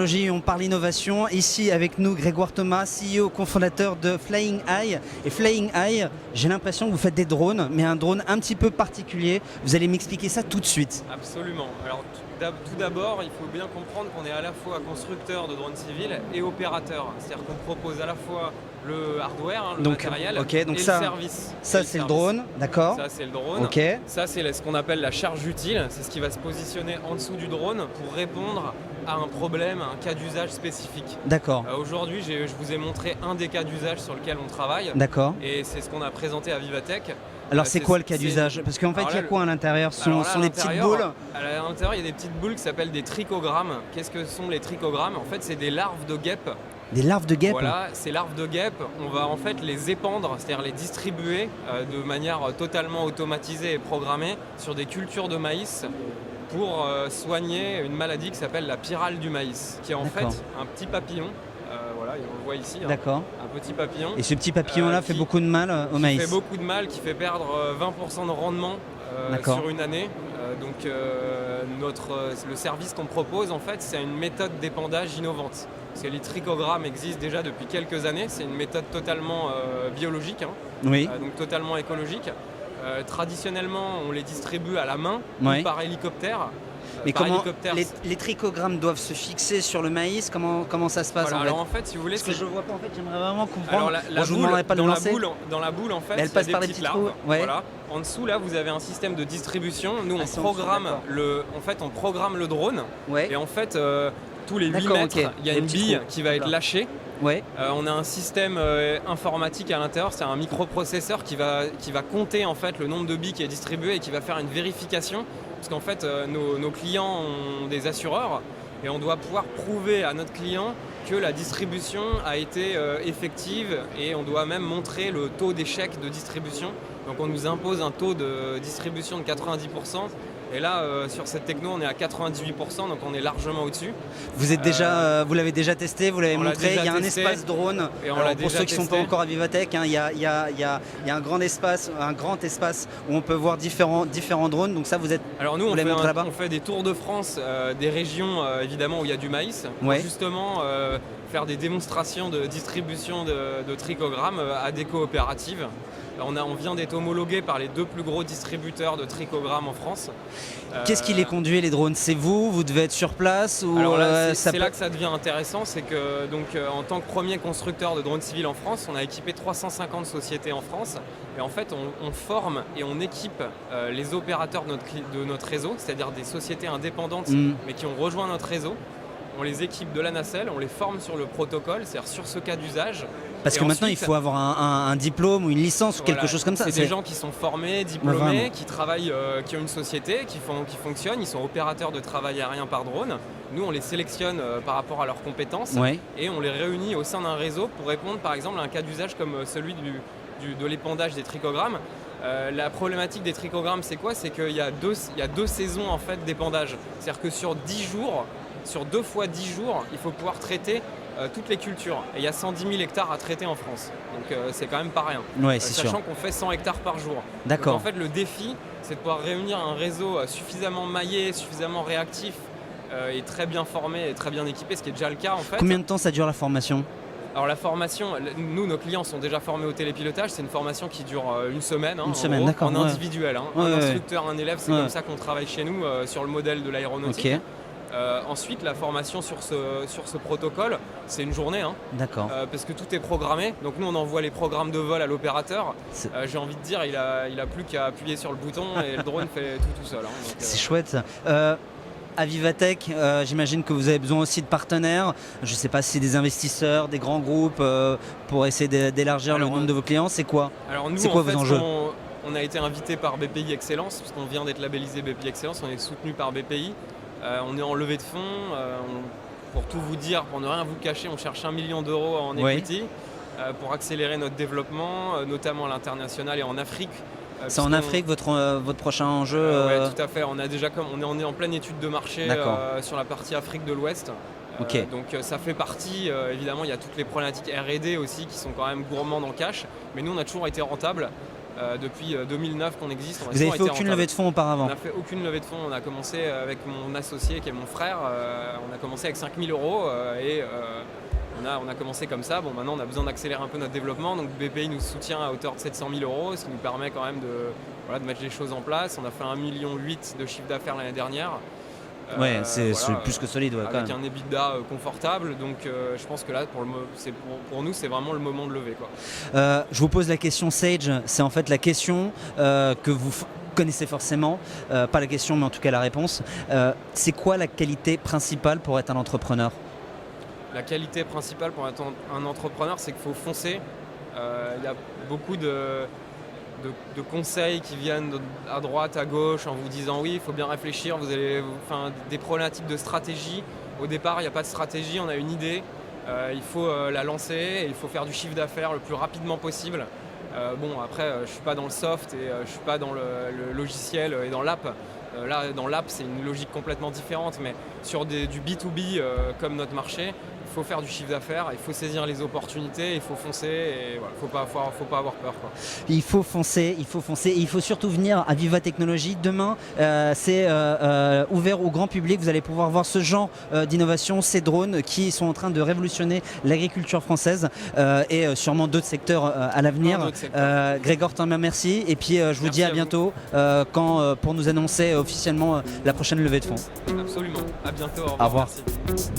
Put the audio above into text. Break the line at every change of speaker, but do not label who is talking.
technologie, on parle innovation. Ici avec nous Grégoire Thomas, CEO, cofondateur de Flying Eye. Et Flying Eye, j'ai l'impression que vous faites des drones, mais un drone un petit peu particulier. Vous allez m'expliquer ça tout de suite.
Absolument. Alors tout d'abord, il faut bien comprendre qu'on est à la fois constructeur de drones civils et opérateur. C'est-à-dire qu'on propose à la fois le hardware, le matériel
donc
et
ça,
le service.
Ça c'est le drone, d'accord.
Ça c'est le drone.
Okay.
Ça c'est ce qu'on appelle la charge utile. C'est ce qui va se positionner en dessous du drone pour répondre à un problème, à un cas d'usage spécifique.
D'accord.
Aujourd'hui, je vous ai montré un des cas d'usage sur lequel on travaille.
D'accord.
Et c'est ce qu'on a présenté à Vivatech.
Alors c'est quoi le cas d'usage? Parce qu'en fait, il y a quoi à l'intérieur? Ce sont des petites boules?
À l'intérieur, il y a des petites boules qui s'appellent des trichogrammes. Qu'est-ce que sont les trichogrammes? En fait, c'est des larves de guêpes.
Des larves de guêpes?
Voilà, ces larves de guêpes, on va en fait les épandre, c'est-à-dire les distribuer de manière totalement automatisée et programmée sur des cultures de maïs pour soigner une maladie qui s'appelle la pyrale du maïs, qui est en fait un petit papillon. Voilà, on le voit ici.
D'accord.
Un petit papillon.
Et ce petit papillon-là fait beaucoup de mal au maïs?
Fait beaucoup de mal, qui fait perdre 20% de rendement sur une année. Le service qu'on propose, en fait, c'est une méthode d'épandage innovante. Parce que les trichogrammes existent déjà depuis quelques années. C'est une méthode totalement biologique,
oui.
Donc totalement écologique. Traditionnellement, on les distribue à la main ou par hélicoptère.
Mais comment les trichogrammes doivent se fixer sur le maïs? Comment ça se passe?
Voilà, alors en fait, si vous voulez,
parce que je vois pas, en fait, j'aimerais vraiment comprendre.
Alors
je vous demanderai pas de lancer.
Dans la boule, en fait,
elle passe par des petites larves. Ouais.
Voilà. En dessous, là, vous avez un système de distribution. Nous, on programme on programme le drone. Ouais. Et en fait, tous les 8 mètres, il y a une bille qui va être lâchée.
Ouais.
On a un système informatique à l'intérieur, c'est un microprocesseur qui va compter en fait le nombre de billes qui est distribué et qui va faire une vérification. Parce qu'en fait, nos clients ont des assureurs et on doit pouvoir prouver à notre client que la distribution a été effective et on doit même montrer le taux d'échec de distribution. Donc on nous impose un taux de distribution de 90%. Et là, sur cette techno, on est à 98%, donc on est largement au-dessus. Vous
l'avez déjà testé, vous l'avez montré. Il y a un espace drone. Alors, pour ceux qui ne sont pas encore à Vivatech, il y a un grand espace où on peut voir différents drones. Donc ça, vous êtes.
Alors nous, on fait des tours de France, des régions évidemment où il y a du maïs, pour justement faire des démonstrations de distribution de trichogrammes à des coopératives. On vient d'être homologué par les 2 plus gros distributeurs de trichogrammes en France.
Qu'est-ce qui les conduit, les drones? C'est vous devez être sur place ou
Alors là, c'est là que ça devient intéressant, c'est que en tant que premier constructeur de drones civils en France, on a équipé 350 sociétés en France. Et en fait, on forme et on équipe les opérateurs de notre réseau, c'est-à-dire des sociétés indépendantes mais qui ont rejoint notre réseau. On les équipe de la nacelle, on les forme sur le protocole, c'est-à-dire sur ce cas d'usage.
Parce que maintenant, il faut avoir un diplôme ou une licence ou quelque chose comme ça.
C'est des gens qui sont formés, diplômés, qui travaillent, qui ont une société, qui fonctionnent, ils sont opérateurs de travail aérien par drone. Nous, on les sélectionne par rapport à leurs compétences et on les réunit au sein d'un réseau pour répondre par exemple à un cas d'usage comme celui de l'épandage des trichogrammes. La problématique des trichogrammes, c'est quoi? C'est qu'il y a deux saisons en fait d'épandage. C'est-à-dire que sur 10 jours, sur 2 fois 10 jours, il faut pouvoir traiter toutes les cultures. Et il y a 110 000 hectares à traiter en France. Donc c'est quand même pas rien.
Ouais,
sachant qu'on fait 100 hectares par jour.
D'accord.
Donc, en fait, le défi, c'est de pouvoir réunir un réseau suffisamment maillé, suffisamment réactif et très bien formé et très bien équipé, ce qui est déjà le cas en fait.
Combien de temps ça dure la formation?
Alors la formation, nous, nos clients sont déjà formés au télépilotage. C'est une formation qui dure une semaine,
d'accord,
en individuel. Un instructeur, un élève, c'est comme ça qu'on travaille chez nous sur le modèle de l'aéronautique.
Okay.
Ensuite, la formation sur ce protocole, c'est une journée.
D'accord.
Parce que tout est programmé. Donc nous, on envoie les programmes de vol à l'opérateur. J'ai envie de dire, il a plus qu'à appuyer sur le bouton et le drone fait tout seul.
C'est chouette. À Vivatech, j'imagine que vous avez besoin aussi de partenaires. Je ne sais pas si c'est des investisseurs, des grands groupes pour essayer d'élargir le nombre de vos clients. C'est quoi? C'est quoi vos enjeux?
On a été invité par BPI Excellence, parce qu'on vient d'être labellisé BPI Excellence. On est soutenu par BPI. On est en levée de fonds. Pour tout vous dire, pour ne rien vous cacher, on cherche 1 million d'euros en equity pour accélérer notre développement, notamment à l'international et en Afrique.
C'est en Afrique votre prochain enjeu
Oui, tout à fait. On est en pleine étude de marché sur la partie Afrique de l'Ouest. Donc ça fait partie, évidemment, il y a toutes les problématiques R&D aussi qui sont quand même gourmandes en cash. Mais nous, on a toujours été rentable. depuis 2009 qu'on existe.
Vous n'avez fait aucune levée de fonds auparavant?
On n'a fait aucune levée de fonds. On a commencé avec mon associé qui est mon frère. On a commencé avec 5 000 € et on a commencé comme ça. Bon, maintenant on a besoin d'accélérer un peu notre développement. Donc BPI nous soutient à hauteur de 700 000 €, ce qui nous permet quand même de mettre les choses en place. On a fait 1,8 million de chiffre d'affaires l'année dernière.
Ouais, c'est plus que solide. Ouais,
avec un EBITDA confortable, donc je pense que là, pour nous, c'est vraiment le moment de lever, quoi.
Je vous pose la question Sage, c'est en fait la question que vous connaissez forcément, pas la question mais en tout cas la réponse. C'est quoi la qualité principale pour être un entrepreneur?
La qualité principale pour être un entrepreneur, c'est qu'il faut foncer. Il y a beaucoup de conseils qui viennent à droite, à gauche, en vous disant oui, il faut bien réfléchir, des problématiques de stratégie. Au départ, il n'y a pas de stratégie, on a une idée, il faut la lancer et il faut faire du chiffre d'affaires le plus rapidement possible. Après, je ne suis pas dans le soft et je ne suis pas dans le logiciel et dans l'app. Là, dans l'app, c'est une logique complètement différente, mais sur du B2B comme notre marché, il faut faire du chiffre d'affaires, il faut saisir les opportunités, il faut foncer et voilà, faut pas avoir peur, quoi.
Il faut foncer et il faut surtout venir à Viva Technologies. Demain, c'est ouvert au grand public. Vous allez pouvoir voir ce genre d'innovation, ces drones qui sont en train de révolutionner l'agriculture française et sûrement d'autres secteurs à l'avenir. Grégoire, t'en merci et puis je vous dis à bientôt pour nous annoncer officiellement la prochaine levée de fonds.
Absolument, à bientôt,
au revoir.
Merci.